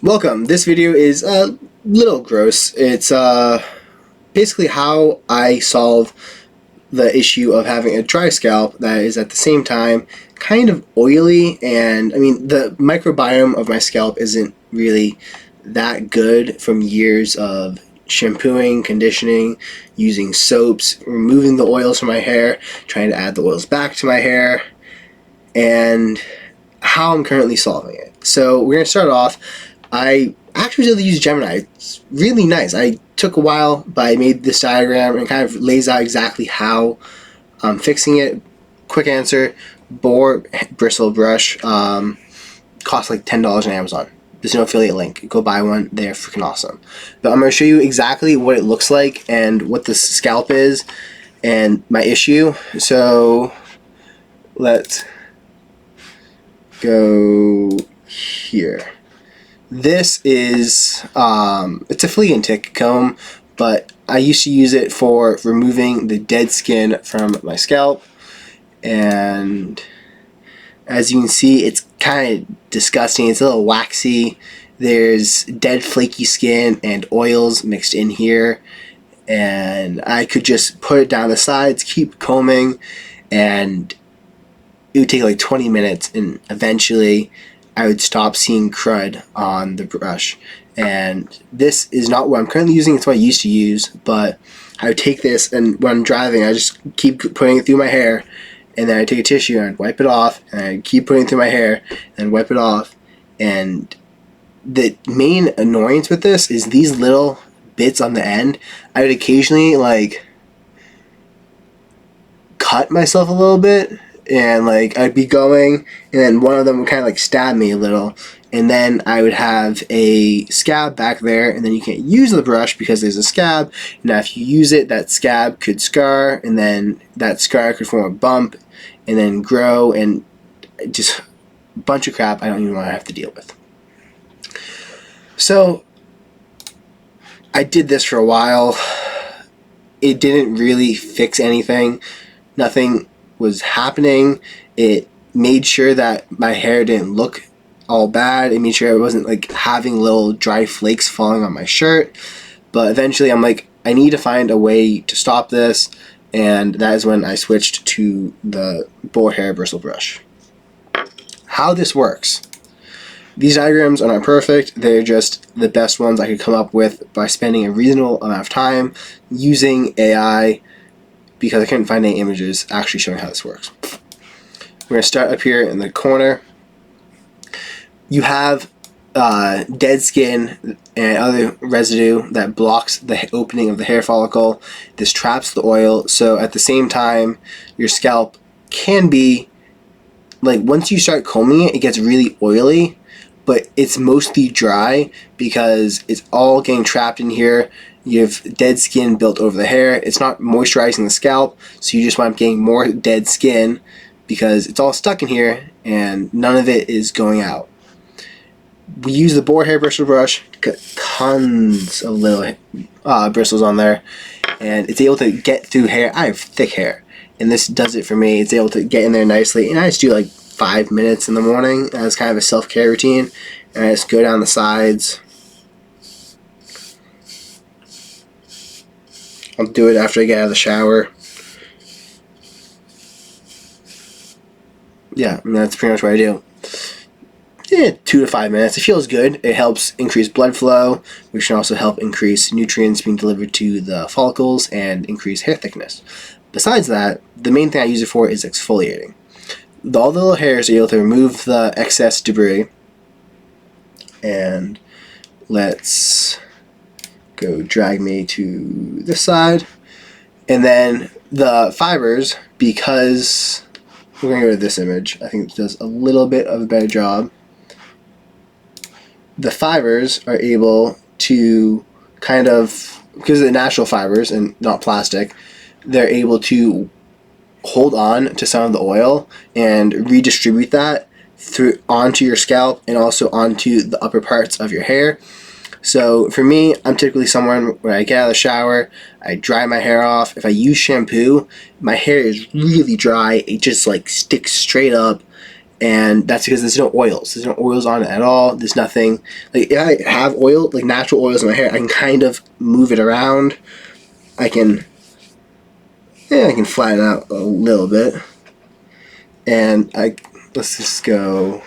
Welcome. This video is a little gross. It's basically how I solve the issue of having a dry scalp that is at the same time kind of oily, and I mean the microbiome of my scalp isn't really that good from years of shampooing, conditioning, using soaps, removing the oils from my hair, trying to add the oils back to my hair, and how I'm currently solving it. So we're going to start off. I actually was able to use Gemini. It's really nice. I took a while, but I made this diagram and kind of lays out exactly how I'm fixing it. Quick answer: boar bristle brush costs like $10 on Amazon. There's no affiliate link. Go buy one. They're freaking awesome. But I'm going to show you exactly what it looks like and what the scalp is and my issue. So let's go here. This is it's a flea and tick comb, but I used to use it for removing the dead skin from my scalp, and as you can see, it's kind of disgusting. It's a little waxy. There's dead flaky skin and oils mixed in here, and I could just put it down the sides, keep combing, and it would take like 20 minutes, and eventually I would stop seeing crud on the brush. And this is not what I'm currently using. It's what I used to use, but I would take this, and when I'm driving, I just keep putting it through my hair, and then I take a tissue and I'd wipe it off, and I keep putting it through my hair and wipe it off. And the main annoyance with this is these little bits on the end. I would occasionally like cut myself a little bit, and like I'd be going, and then one of them would kind of like stab me a little, and then I would have a scab back there, and then you can't use the brush because there's a scab. Now if you use it, that scab could scar, and then that scar could form a bump and then grow, and just a bunch of crap I don't even want to have to deal with. So I did this for a while. It didn't really fix anything. Nothing was happening. It made sure that my hair didn't look all bad. It made sure I wasn't like having little dry flakes falling on my shirt. But eventually I'm like, I need to find a way to stop this, and that is when I switched to the boar hair bristle brush. How this works: these diagrams are not perfect. They're just the best ones I could come up with by spending a reasonable amount of time using AI, because I couldn't find any images actually showing how this works. We're going to start up here in the corner. You have dead skin and other residue that blocks the opening of the hair follicle. This traps the oil, so at the same time, your scalp can be, like, once you start combing it, it gets really oily, but it's mostly dry because it's all getting trapped in here. You have dead skin built over the hair. It's not moisturizing the scalp, so you just wind up getting more dead skin because it's all stuck in here and none of it is going out. We use the boar hair bristle brush, got tons of little bristles on there, and it's able to get through hair. I have thick hair, and this does it for me. It's able to get in there nicely, and I just do like 5 minutes in the morning as kind of a self-care routine, and I just go down the sides. I'll do it after I get out of the shower. Yeah, I mean, that's pretty much what I do. 2 to 5 minutes. It feels good. It helps increase blood flow, which can also help increase nutrients being delivered to the follicles and increase hair thickness. Besides that, the main thing I use it for is exfoliating. All the little hairs are able to remove the excess debris. And let's go drag me to this side. And then the fibers, because we're going to go to this image, I think it does a little bit of a better job. The fibers are able to kind of, because they're natural fibers and not plastic, they're able to hold on to some of the oil and redistribute that through onto your scalp and also onto the upper parts of your hair. So for me, I'm typically someone where I get out of the shower, I dry my hair off. If I use shampoo, my hair is really dry. It just like sticks straight up, and that's because there's no oils. There's no oils on it at all. There's nothing. Like, if I have oil, like natural oils in my hair, I can kind of move it around. I can flatten it out a little bit. And let's just go.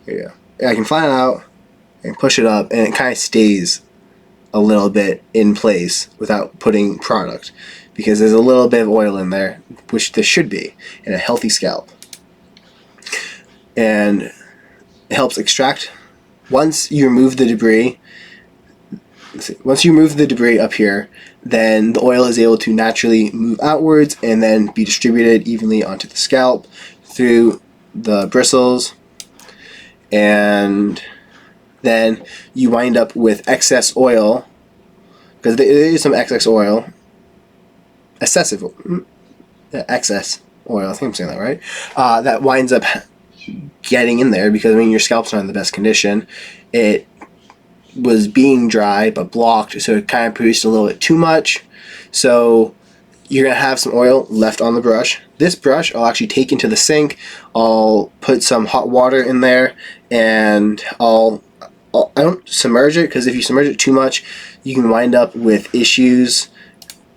Here you go. Yeah, I can flatten it out and push it up, and it kind of stays a little bit in place without putting product, because there's a little bit of oil in there, which there should be in a healthy scalp. And it helps extract. Once you remove the debris up here, then the oil is able to naturally move outwards and then be distributed evenly onto the scalp through the bristles, and then you wind up with excess oil, because there is some excess oil, excess oil, I think I'm saying that right, that winds up getting in there, because your scalp's not in the best condition. It was being dry but blocked, so it kind of produced a little bit too much. So you're going to have some oil left on the brush. This brush I'll actually take into the sink. I'll put some hot water in there, and I don't submerge it, because if you submerge it too much, you can wind up with issues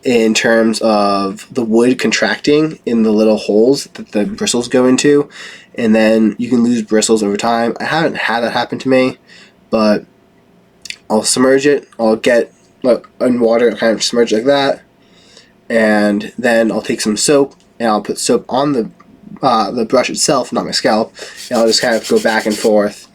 in terms of the wood contracting in the little holes that the bristles go into, and then you can lose bristles over time. I haven't had that happen to me, but I'll submerge it. I'll get in water, kind of submerge it like that, and then I'll take some soap and I'll put soap on the brush itself, not my scalp, and I'll just kind of go back and forth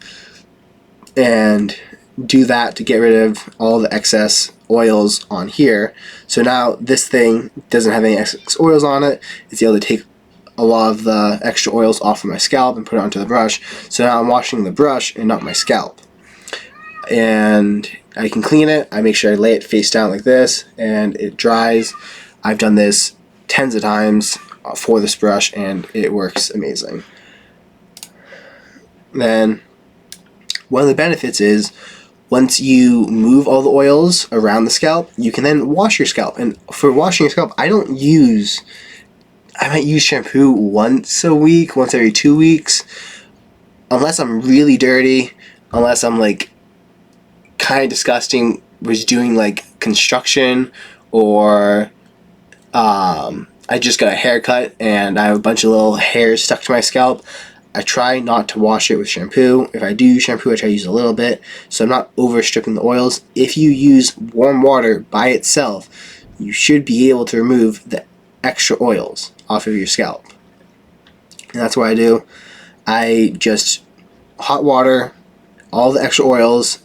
and do that to get rid of all the excess oils on here. So now this thing doesn't have any excess oils on it. It's able to take a lot of the extra oils off of my scalp and put it onto the brush. So now I'm washing the brush and not my scalp. And I can clean it. I make sure I lay it face down like this, and it dries. I've done this tens of times for this brush, and it works amazing. Then one of the benefits is, once you move all the oils around the scalp, you can then wash your scalp. And for washing your scalp, I might use shampoo once a week, once every 2 weeks, unless I'm really dirty, unless I'm kind of disgusting, was doing construction, or I just got a haircut and I have a bunch of little hairs stuck to my scalp. I try not to wash it with shampoo. If I do use shampoo, I try to use a little bit, so I'm not over stripping the oils. If you use warm water by itself, you should be able to remove the extra oils off of your scalp. And that's what I do. I just hot water all the extra oils.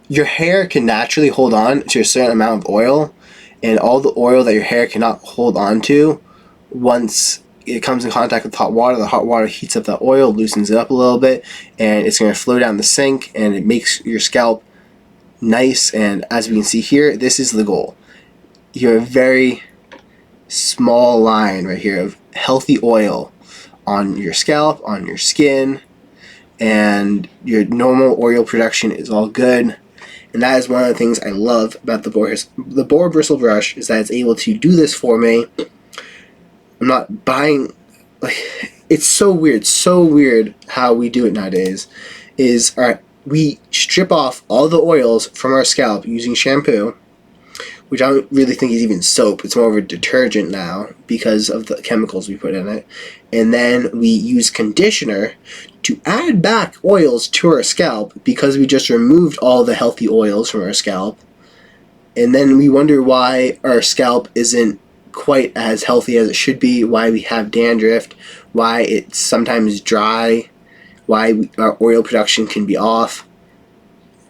Your hair can naturally hold on to a certain amount of oil, and all the oil that your hair cannot hold on to, once it comes in contact with hot water, the hot water heats up that oil, loosens it up a little bit, and it's going to flow down the sink, and it makes your scalp nice. And as we can see here, this is the goal. You have a very small line right here of healthy oil on your scalp, on your skin, and your normal oil production is all good. And that is one of the things I love about the boar bristle brush, is that it's able to do this for me. I'm not buying, it's so weird how we do it nowadays. We strip off all the oils from our scalp using shampoo, which I don't really think is even soap. It's more of a detergent now because of the chemicals we put in it. And then we use conditioner to add back oils to our scalp, because we just removed all the healthy oils from our scalp. And then we wonder why our scalp isn't quite as healthy as it should be, why we have dandruff, why it's sometimes dry, why our oil production can be off.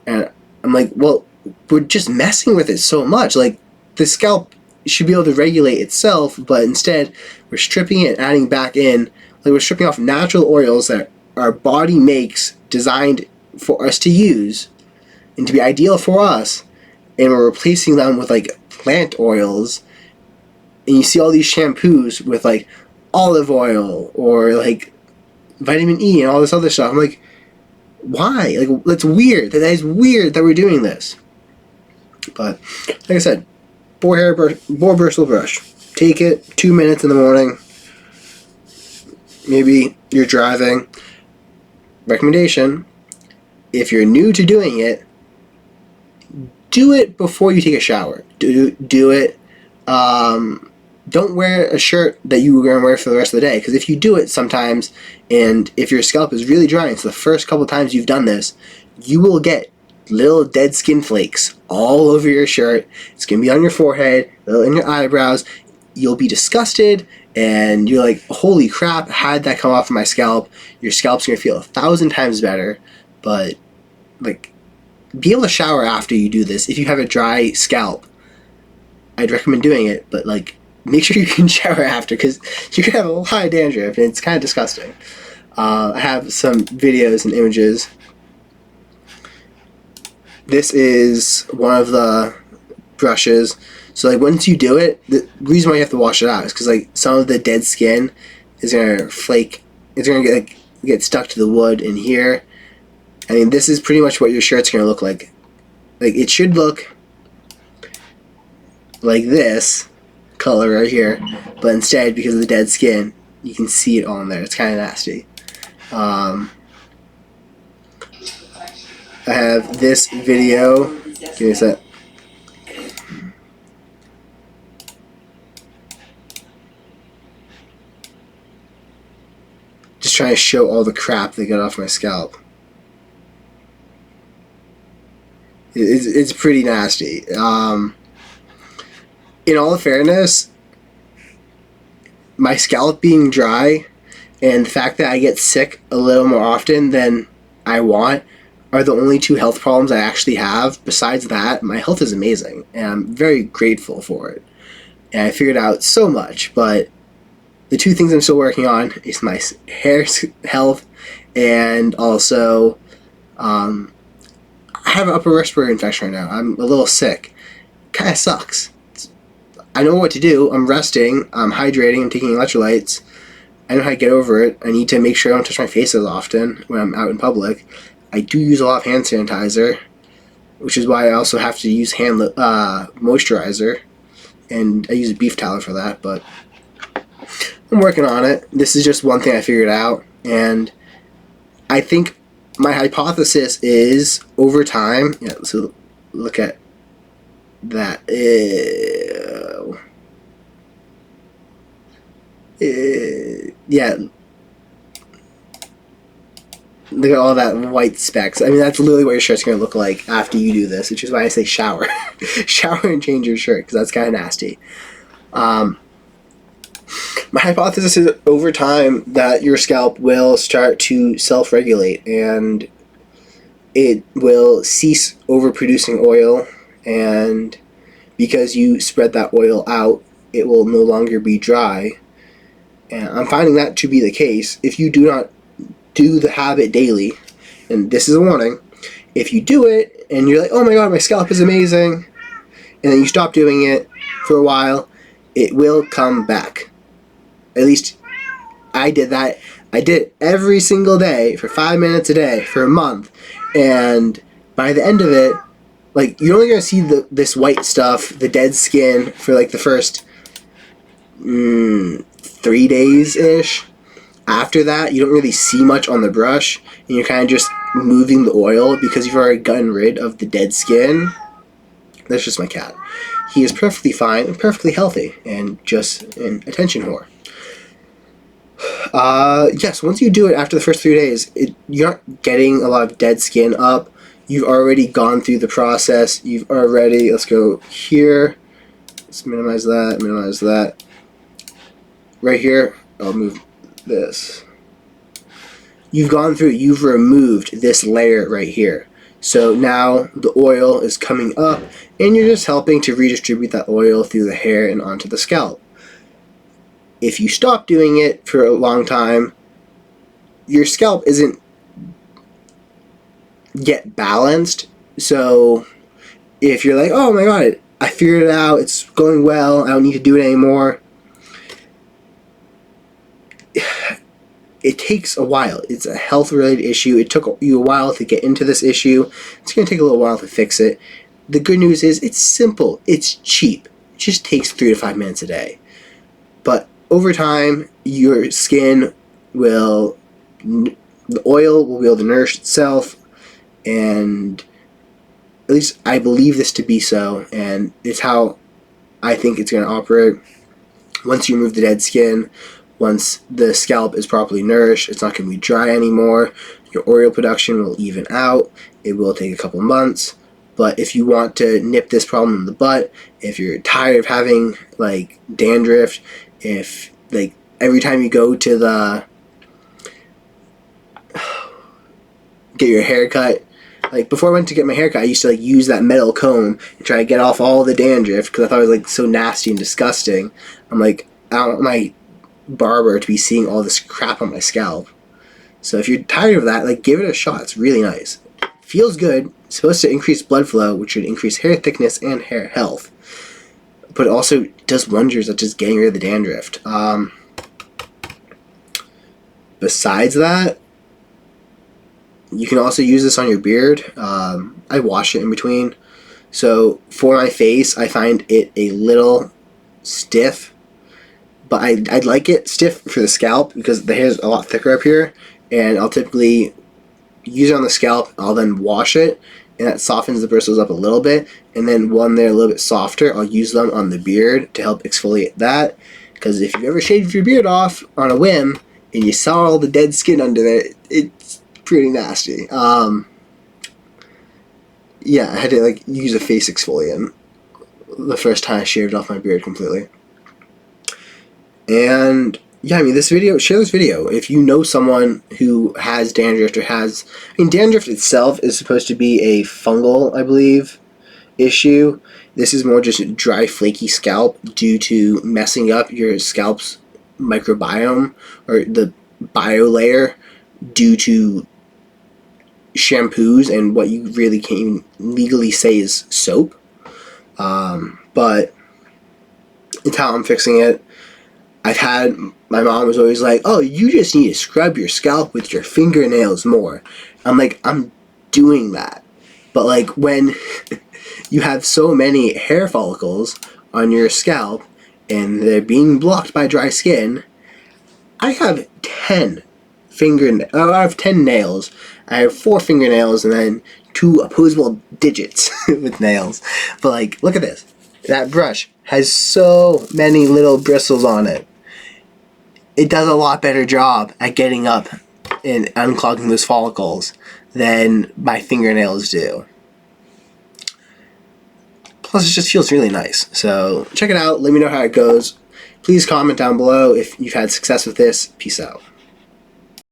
And I'm like, well, we're just messing with it so much. The scalp should be able to regulate itself, but instead we're stripping it and adding back in. We're stripping off natural oils that our body makes, designed for us to use and to be ideal for us, and we're replacing them with plant oils. And you see all these shampoos with olive oil or vitamin E and all this other stuff. I'm like, why? That's weird. That is weird that we're doing this. But like I said, boar bristle brush. Take it 2 minutes in the morning. maybe you're driving. Recommendation, if you're new to doing it, do it before you take a shower. Do it. Don't wear a shirt that you were going to wear for the rest of the day, because if you do it sometimes, and if your scalp is really dry, so the first couple times you've done this, you will get little dead skin flakes all over your shirt. It's going to be on your forehead, little in your eyebrows. You'll be disgusted, and you're like, holy crap, how did that come off of my scalp? Your scalp's going to feel 1,000 times better, but like, be able to shower after you do this. If you have a dry scalp, I'd recommend doing it, but like, make sure you can shower after, because you can have a lot of dandruff and it's kind of disgusting. I have some videos and images. This is one of the brushes. So like, once you do it, the reason why you have to wash it out is because like some of the dead skin is gonna flake. It's gonna get stuck to the wood in here. I mean, this is pretty much what your shirt's gonna look like. Like, it should look like this color right here, but instead, because of the dead skin, you can see it all in there. It's kind of nasty. I have this video. Give me a sec. Just trying to show all the crap that got off my scalp. It's pretty nasty. In all fairness, my scalp being dry and the fact that I get sick a little more often than I want are the only two health problems I actually have. Besides that, my health is amazing, and I'm very grateful for it. And I figured out so much, but the two things I'm still working on is my hair health, and also I have an upper respiratory infection right now. I'm a little sick. Kind of sucks. I know what to do. I'm resting, I'm hydrating, I'm taking electrolytes. I know how to get over it. I need to make sure I don't touch my face as often when I'm out in public. I do use a lot of hand sanitizer, which is why I also have to use hand moisturizer, and I use a beef towel for that, but I'm working on it. This is just one thing I figured out, and I think my hypothesis is over time, yeah, so look at that. Yeah, look at all that white specks. I mean, that's literally what your shirt's going to look like after you do this, which is why I say shower. Shower and change your shirt, because that's kind of nasty. My hypothesis is over time that your scalp will start to self-regulate, and it will cease overproducing oil, and because you spread that oil out, it will no longer be dry. And I'm finding that to be the case. If you do not do the habit daily, and this is a warning, if you do it and you're like, oh my god, my scalp is amazing, and then you stop doing it for a while, it will come back. At least I did that. I did it every single day for 5 minutes a day for a month, and by the end of it, like, you're only going to see this white stuff, the dead skin, for like the first 3 days-ish. After that, you don't really see much on the brush, and you're kind of just moving the oil because you've already gotten rid of the dead skin. That's just my cat. He is perfectly fine and perfectly healthy, and just an attention whore. Yes, once you do it after the first 3 days, you're not getting a lot of dead skin up. You've already gone through the process. You've already, let's go here. Let's minimize that. Right here, I'll move this. You've gone through, you've removed this layer right here. So now the oil is coming up, and you're just helping to redistribute that oil through the hair and onto the scalp. If you stop doing it for a long time, your scalp isn't yet balanced. So if you're like, oh my god, I figured it out, it's going well, I don't need to do it anymore, it takes a while. It's a health-related issue. It took you a while to get into this issue. It's going to take a little while to fix it. The good news is it's simple. It's cheap. It just takes 3 to 5 minutes a day. But over time, your skin will, the oil will be able to nourish itself, and at least I believe this to be so, and it's how I think it's going to operate. Once you remove the dead skin, once the scalp is properly nourished, it's not going to be dry anymore. Your oil production will even out. It will take a couple months. But if you want to nip this problem in the butt, if you're tired of having like dandruff, if like every time you go to the get your hair cut, like before I went to get my hair cut, I used to like use that metal comb and try to get off all the dandruff because I thought it was like so nasty and disgusting. I'm like, I don't want my barber to be seeing all this crap on my scalp. So if you're tired of that, like give it a shot. It's really nice. Feels good. It's supposed to increase blood flow, which should increase hair thickness and hair health. But it also does wonders at just getting rid of the dandruff. Besides that, you can also use this on your beard. I wash it in between. So for my face, I find it a little stiff. But I'd like it stiff for the scalp because the hair is a lot thicker up here. And I'll typically use it on the scalp. I'll then wash it. And that softens the bristles up a little bit. And then when they're a little bit softer, I'll use them on the beard to help exfoliate that. Because if you ever shaved your beard off on a whim and you saw all the dead skin under there, it's pretty nasty. Yeah, I had to like use a face exfoliant the first time I shaved off my beard completely. And yeah, I mean, share this video if you know someone who has dandruff or has, I mean, dandruff itself is supposed to be a fungal, I believe, issue. This is more just dry, flaky scalp due to messing up your scalp's microbiome or the biolayer due to shampoos and what you really can't even legally say is soap. But it's how I'm fixing it. My mom was always like, oh, you just need to scrub your scalp with your fingernails more. I'm like, I'm doing that. But like when you have so many hair follicles on your scalp and they're being blocked by dry skin, I have 10 nails. I have 4 fingernails and then 2 opposable digits with nails. But like, look at this. That brush has so many little bristles on it. It does a lot better job at getting up and unclogging those follicles than my fingernails do. Plus, it just feels really nice. So check it out. Let me know how it goes. Please comment down below if you've had success with this. Peace out.